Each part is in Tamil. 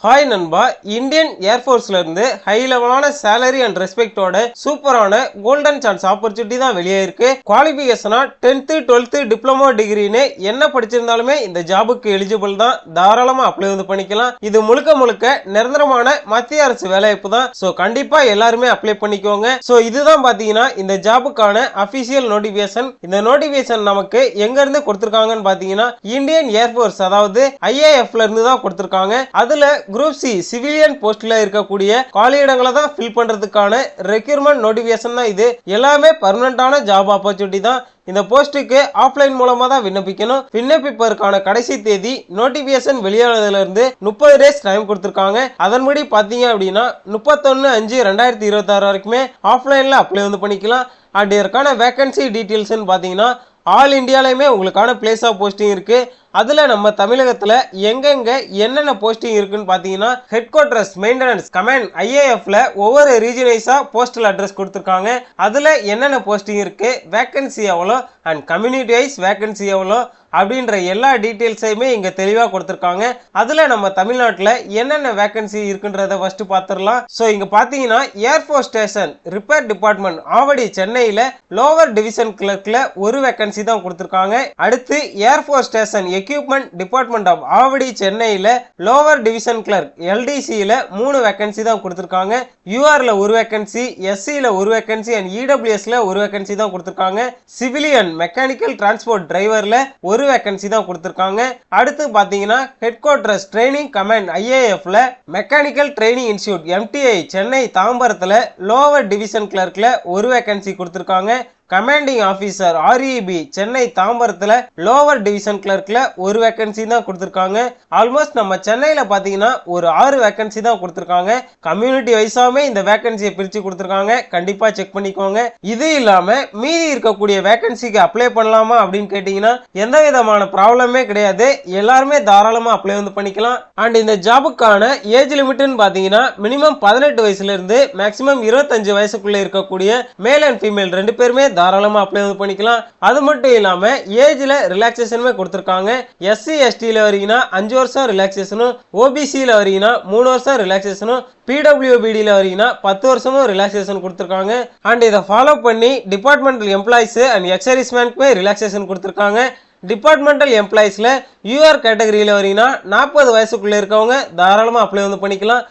ஹாய் நண்பா, இந்தியன் ஏர்ஃபோர்ஸ்ல இருந்து ஹை லெவலான சேலரி அண்ட் ரெஸ்பெக்டோட சூப்பரான கோல்டன் சான்ஸ் ஆப்பர்ச்சுனிட்டி தான் வெளியே இருக்கு. குவாலிஃபிகேஷனா 10th 12th டிப்ளமோ டிகிரின்னு என்ன படிச்சிருந்தாலுமே இந்த ஜாபுக்கு எலிஜிபிள் தான். தாராளமா அப்ளை பண்ணிக்கலாம். இது முழுக்க முழுக்க நிரந்தரமான மத்திய அரசு வேலைவாய்ப்பு தான். சோ கண்டிப்பா எல்லாருமே அப்ளை பண்ணிக்கோங்க. சோ இதுதான் பாத்தீங்கன்னா இந்த ஜாபுக்கான அபிஷியல் நோட்டிபிகேஷன். இந்த நோட்டிபிகேஷன் நமக்கு எங்க இருந்து கொடுத்திருக்காங்கன்னு பாத்தீங்கன்னா இந்தியன் ஏர்ஃபோர்ஸ் அதாவது IAFல இருந்து தான் கொடுத்திருக்காங்க. அதுல குரூப் சி சிவிலியன் போஸ்ட்ல இருக்கக்கூடிய காலியிடங்களை தான் ஃபில் பண்றதுக்கான ரெக்ரூட்மெண்ட் நோட்டிபிகேஷன் தான் இது. எல்லாமே பெர்மனன்ட்டான ஜாப் ஆப்பர்ச்சுனிட்டி தான். இந்த போஸ்டுக்கு ஆஃப்லைன் மூலமா தான் விண்ணப்பிக்கணும். விண்ணப்பிப்பதற்கான கடைசி தேதி நோட்டிபிகேஷன் வெளியானதுல இருந்து 30 டேஸ் டைம் கொடுத்திருக்காங்க. அதன்படி பாத்தீங்க அப்படின்னா 31/5/2026 வரைக்குமே ஆஃப்லைன்ல அப்ளை பண்ணிக்கலாம். அண்ட் இதற்கான வேகன்சி டீடைல்ஸ் பாத்தீங்கன்னா ஆல் இந்தியாலையுமே உங்களுக்கான பிளேஸ் ஆஃப் போஸ்டிங் இருக்கு. அதுல நம்ம தமிழகத்துல எங்கெங்க என்னென்ன போஸ்டிங் இருக்குன்னு பாத்தீங்கன்னா ஹெட் குவார்டர்ஸ் மெயின்டெனன்ஸ் கமாண்ட் IAFல ஒவ்வொரு ரீஜன் வைஸா போஸ்டல் அட்ரஸ் கொடுத்திருக்காங்க. அதுல என்னென்ன போஸ்டிங் இருக்கு, வேகன்சி எவ்வளோ அண்ட் கம்யூனிட்டி வைஸ் வேகன்சி எவ்வளோ அப்படின்ற எல்லா டீடைல்ஸையுமே இங்க தெளிவா கொடுத்திருக்காங்க. அதுல நம்ம தமிழ்நாட்டுல என்னென்ன வேகன்சி இருக்குன்றத ஃபர்ஸ்ட் பாத்துறலாம். சோ இங்க பாத்தீங்கன்னா air force station repair department Avadi சென்னையில லோவர் டிவிஷன் கிளர்க்ல ஒரு வேகன்சி தான் கொடுத்திருக்காங்க. அடுத்து air force station equipment department of Avadi சென்னையில லோவர் டிவிஷன் கிளர்க் LDCல 3 வேகன்சி தான் கொடுத்திருக்காங்க. URல ஒரு வேகன்சி, SCல ஒரு வேகன்சி அண்ட் EWSல ஒரு வேகன்சி தான் கொடுத்திருக்காங்க. சிவிலியன் மெக்கானிக்கல் டிரான்ஸ்போர்ட் டிரைவர்ல ஒரு வேகன்சி தான் கொடுத்திருக்காங்க. அடுத்து பாத்தீங்கன்னா ஹெட் குவார்டர்ஸ் ட்ரைனிங் கமாண்ட் IAFல mechanical training institute MTI Chennai தாம்பரத்துல லோவர் டிவிஷன் கிளர்க்ல ஒரு வேகன்சி கொடுத்திருக்காங்க. கமாண்டிங் ஆபீசர் REB சென்னை தாம்பரத்துல லோவர் டிவிஷன் கிளர்க்ல ஒரு வேகன்சி தான் கொடுத்திருக்காங்க. ஆல்மோஸ்ட் நம்ம சென்னையில பாத்தீங்கன்னா ஒரு 6 வேகன்சி தான் கொடுத்திருக்காங்க. கம்யூனிட்டி வைஸாமே இந்த வேகன்சியை பிரிச்சு கொடுத்திருக்காங்க. கண்டிப்பா செக் பண்ணிக்கோங்க. இது இல்லாம மீதி இருக்கக்கூடிய வேகன்சிக்கு அப்ளை பண்ணலாமா அப்படின்னு கேட்டீங்கன்னா எந்த விதமான ப்ராப்ளமே கிடையாது. எல்லாருமே தாராளமா அப்ளை பண்ணிக்கலாம். அண்ட் இந்த ஜாபுக்கான ஏஜ் லிமிட்னு பாத்தீங்கன்னா மினிமம் 18 வயசுல இருந்து மேக்ஸிமம் 25 வயசுக்குள்ள இருக்கக்கூடிய மேல் அண்ட் ஃபீமேல் 2 பேருமே தாராளமா அப்ளை பண்ணிக்கலாம். அது மட்டும் இல்லாம ஏஜ்ல ரிலாக்சேஷனுமே கொடுத்திருக்காங்க. SC STல வரீங்கன்னா 5 வருஷம் ரிலாக்சேஷனும், OBCல வரீங்கன்னா 3 வருஷம் ரிலாக்சேஷனும், PWBDல வரீங்கன்னா 10 வருஷமும் ரிலாக்சேஷன் கொடுத்திருக்காங்க. அண்ட் இதை ஃபாலோ பண்ணி டிபார்ட்மெண்டல் எம்ப்ளாயிஸ் அண்ட் எக்ஸர்வீஸ்மேனுக்குமே ரிலாக்சேஷன் கொடுத்திருக்காங்க. டிபார்ட்மெண்டல் எம்ப்ளாயிஸ்ல UR கேட்டகரியில வரீங்கன்னா 40 வயசுக்குள்ள இருக்கவங்க தாராளமா அப்ளை பண்ணிக்கலாம்.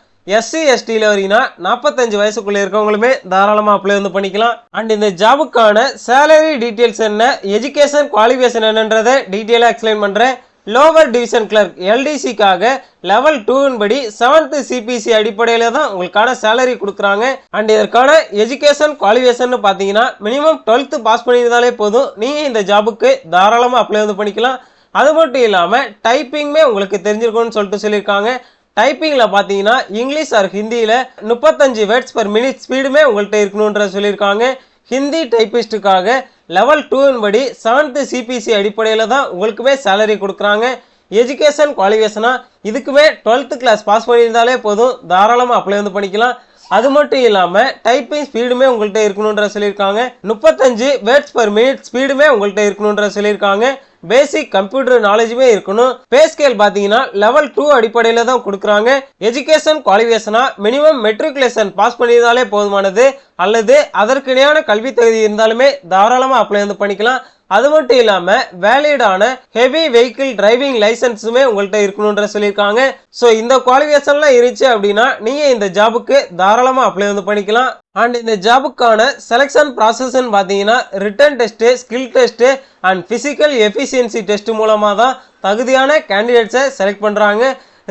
SC STல வரீங்கன்னா 45 வயசுக்குள்ள இருக்கவங்களுமே தாராளமா அப்ளை பண்ணிக்கலாம். அண்ட் இந்த ஜாபுக்கான சேலரி டீடைல்ஸ் என்ன, எஜுகேஷன் குவாலிஃபிகேஷன் என்னன்றதை டீடைலா எக்ஸ்பிளைன் பண்றேன். லோவர் டிவிஷன் கிளர்க் LDCக்காக லெவல் 2 படி 7th CPC அடிப்படையில தான் உங்களுக்கான சேலரி கொடுக்குறாங்க. அண்ட் இதற்கான எஜுகேஷன் குவாலிஃபிகேஷன் பாத்தீங்கன்னா மினிமம் 12th பாஸ் பண்ணியிருந்தாலே போதும். நீங்க இந்த ஜாபுக்கு தாராளமா அப்ளை பண்ணிக்கலாம். அது மட்டும் இல்லாம டைப்பிங்குமே உங்களுக்கு தெரிஞ்சிருக்கும்னு சொல்லிட்டு சொல்லியிருக்காங்க. டைப்பிங்ல பாத்தீங்கன்னா இங்கிலீஷ் ஆர் ஹிந்தியில 35 வேர்ட்ஸ் per minute ஸ்பீடுமே உங்கள்கிட்ட இருக்கணும்ன்ற சொல்லியிருக்காங்க. ஹிந்தி டைப்பிஸ்டுக்காக லெவல் 2 படி 7th CPC அடிப்படையில தான் உங்களுக்குமே சேலரி கொடுக்குறாங்க. எஜுகேஷன் குவாலிஃபிகேஷனா இதுக்குமே 12th கிளாஸ் பாஸ் பண்ணியிருந்தாலே போதும். தாராளமா அப்ளை பண்ணிக்கலாம். அது மட்டும் இல்லாம டைப்பிங் ஸ்பீடுமே உங்கள்கிட்ட இருக்கணும்ன்ற சொல்லியிருக்காங்க. 35 வேர்ட்ஸ் per minute ஸ்பீடுமே உங்கள்கிட்ட இருக்கணும்ன்ற சொல்லியிருக்காங்க. பேசிக் கம்ப்யூட்டர் நாலேஜுமே இருக்கணும். பே ஸ்கேல் பாத்தீங்கன்னா லெவல் 2 அடிப்படையில தான் கொடுக்குறாங்க. எஜுகேஷன் குவாலிஃபிகேஷனா மினிமம் மெட்ரிகுலேஷன் பாஸ் பண்ணியிருந்தாலே போதுமானது, அல்லது அதற்கு இணையான கல்வி தகுதி இருந்தாலுமே தாராளமா அப்ளை பண்ணிக்கலாம். அது மட்டும் இல்லாம வேலிடான ஹெவி வெஹிக்கிள் டிரைவிங் லைசன்ஸுமே உங்கள்கிட்ட இருக்கணும்ன்ற சொல்லியிருக்காங்க. ஸோ இந்த குவாலிஃபிகேஷன்லாம் இருந்துச்சு அப்படின்னா நீங்க இந்த ஜாபுக்கு தாராளமா அப்ளை பண்ணிக்கலாம். அண்ட் இந்த ஜாபுக்கான செலக்ஷன் ப்ராசஸ்ன்னு பார்த்தீங்கன்னா written test, skill test and physical efficiency test மூலமா தான் தகுதியான கேண்டிடேட்ஸை செலக்ட் பண்றாங்க.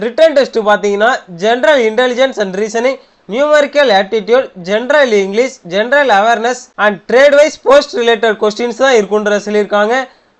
ரிட்டன் டெஸ்ட் பார்த்தீங்கன்னா general intelligence and reasoning, numerical aptitude, general English, general awareness and trade wise post related questions தான் இருக்குன்ற சொல்லியிருக்காங்க.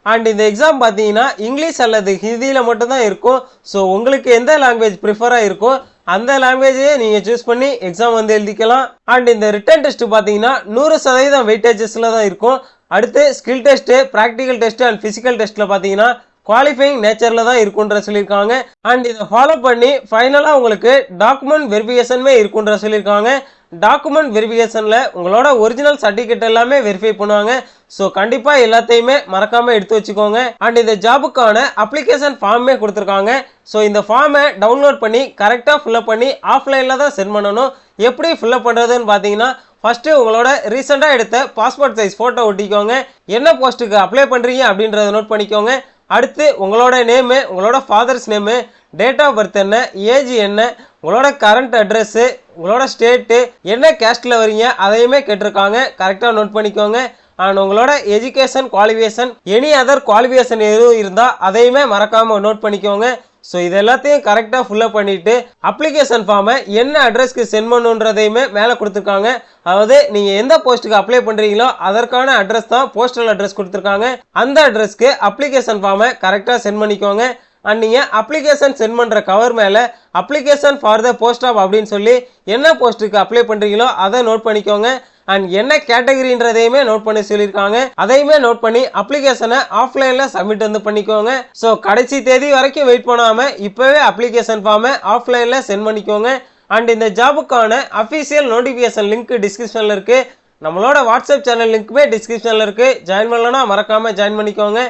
அண்ட் இந்த எக்ஸாம் பார்த்தீங்கன்னா இங்கிலீஷ் அல்லது ஹிந்தியில் மட்டும்தான் இருக்கும். ஸோ உங்களுக்கு எந்த லாங்குவேஜ் ப்ரிஃபராக இருக்கோ அந்த லாங்குவேஜையே நீங்க சூஸ் பண்ணி எக்ஸாம் எழுதிக்கலாம். அண்ட் இந்த ரிட்டன் டெஸ்ட் பார்த்தீங்கன்னா 100% வெயிட்டேஜஸ்ல தான் இருக்கும். அடுத்து skill test, practical test and physical டெஸ்ட்ல பார்த்தீங்கன்னா குவாலிஃபைங் நேச்சர்ல தான் இருக்குன்ற சொல்லியிருக்காங்க. அண்ட் இதை ஃபாலோ பண்ணி ஃபைனலா உங்களுக்கு டாக்குமெண்ட் வெரிஃபிகேஷனுமே இருக்குன்ற சொல்லியிருக்காங்க. டாக்குமெண்ட் வெரிஃபிகேஷன்ல உங்களோட ஒரிஜினல் சர்டிஃபிகேட் எல்லாமே வெரிஃபை பண்ணுவாங்க. ஸோ கண்டிப்பா எல்லாத்தையுமே மறக்காம எடுத்து வச்சுக்கோங்க. அண்ட் இந்த ஜாபுக்கான அப்ளிகேஷன் ஃபார்மே கொடுத்துருக்காங்க. ஸோ இந்த ஃபார்மை டவுன்லோட் பண்ணி கரெக்டாக ஃபில்அப் பண்ணி ஆஃப்லைனில் தான் சென்ட் பண்ணணும். எப்படி ஃபில்அப் பண்ணுறதுன்னு பார்த்தீங்கன்னா, ஃபஸ்ட்டு உங்களோட ரீசெண்டாக எடுத்த பாஸ்போர்ட் சைஸ் ஃபோட்டோ ஒட்டிக்கோங்க. என்ன போஸ்ட்டுக்கு அப்ளை பண்ணுறீங்க அப்படின்றத நோட் பண்ணிக்கோங்க. அடுத்து உங்களோட நேமு, உங்களோட father's name, date of birth என்ன, ஏஜ் என்ன, உங்களோட கரண்ட் அட்ரஸ்ஸு, உங்களோட ஸ்டேட்டு, என்ன கேஸ்ட்டில் வரீங்க அதையுமே கேட்டிருக்காங்க. கரெக்டாக நோட் பண்ணிக்கோங்க. அண்ட் உங்களோட education qualification, any other qualification எதுவும் இருந்தால் அதையுமே மறக்காமல் நோட் பண்ணிக்கோங்க. ஸோ இது எல்லாத்தையும் கரெக்டாக ஃபில்அப் பண்ணிவிட்டு அப்ளிகேஷன் ஃபார்மை என்ன அட்ரஸ்க்கு சென்ட் பண்ணுன்றதையுமே மேலே கொடுத்துருக்காங்க. அதாவது நீங்கள் எந்த போஸ்ட்டுக்கு அப்ளை பண்ணுறீங்களோ அதற்கான அட்ரஸ் தான் போஸ்டல் அட்ரஸ் கொடுத்துருக்காங்க. அந்த அட்ரஸ்க்கு அப்ளிகேஷன் ஃபார்மை கரெக்டாக சென்ட் பண்ணிக்கோங்க. அண்ட் நீங்கள் அப்ளிகேஷன் சென்ட் பண்ணுற கவர் மேலே application for the post of அப்படின்னு சொல்லி என்ன போஸ்ட்டுக்கு அப்ளை பண்ணுறீங்களோ அதை நோட் பண்ணிக்கோங்க. அண்ட் என்ன கேட்டகரின்றதையுமே நோட் பண்ணி சொல்லியிருக்காங்க. அதையுமே நோட் பண்ணி அப்ளிகேஷனை ஆஃப்லைனில் சப்மிட் பண்ணிக்கோங்க. ஸோ கடைசி தேதி வரைக்கும் வெயிட் பண்ணாமல் இப்போவே அப்ளிகேஷன் ஃபார்மை ஆஃப்லைனில் சென்ட் பண்ணிக்கோங்க. அண்ட் இந்த ஜாபுக்கான அஃபிஷியல் நோட்டிஃபிகேஷன் லிங்க் டிஸ்கிரிப்ஷனில் இருக்குது. நம்மளோட வாட்ஸ்அப் சேனல் லிங்க்குமே டிஸ்கிரிப்ஷனில் இருக்குது. ஜாயின் பண்ணலன்னா மறக்காமல் ஜாயின் பண்ணிக்கோங்க.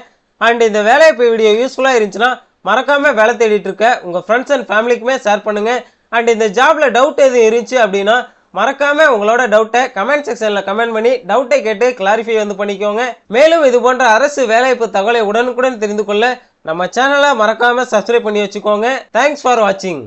அண்ட் இந்த வேலைவாய்ப்பு வீடியோ யூஸ்ஃபுல்லாக இருந்துச்சுன்னா மறக்காமல் வேலை தேடிட்டு இருக்க உங்கள் ஃப்ரெண்ட்ஸ் அண்ட் ஃபேமிலிக்குமே ஷேர் பண்ணுங்கள். அண்ட் இந்த ஜாபில் டவுட் எதுவும் இருந்துச்சு அப்படின்னா மறக்காம உங்களோட டவுட்டை கமெண்ட் செக்ஷன்ல கமெண்ட் பண்ணி டவுட்டை கேட்டு கிளாரிஃபை பண்ணிக்கோங்க. மேலும் இது போன்ற அரசு வேலைவாய்ப்பு தகவலை உடனுக்குடன் தெரிந்து கொள்ள நம்ம சேனலை மறக்காம சப்ஸ்கிரைப் பண்ணி வச்சுக்கோங்க. தேங்க்ஸ் ஃபார் வாட்சிங்.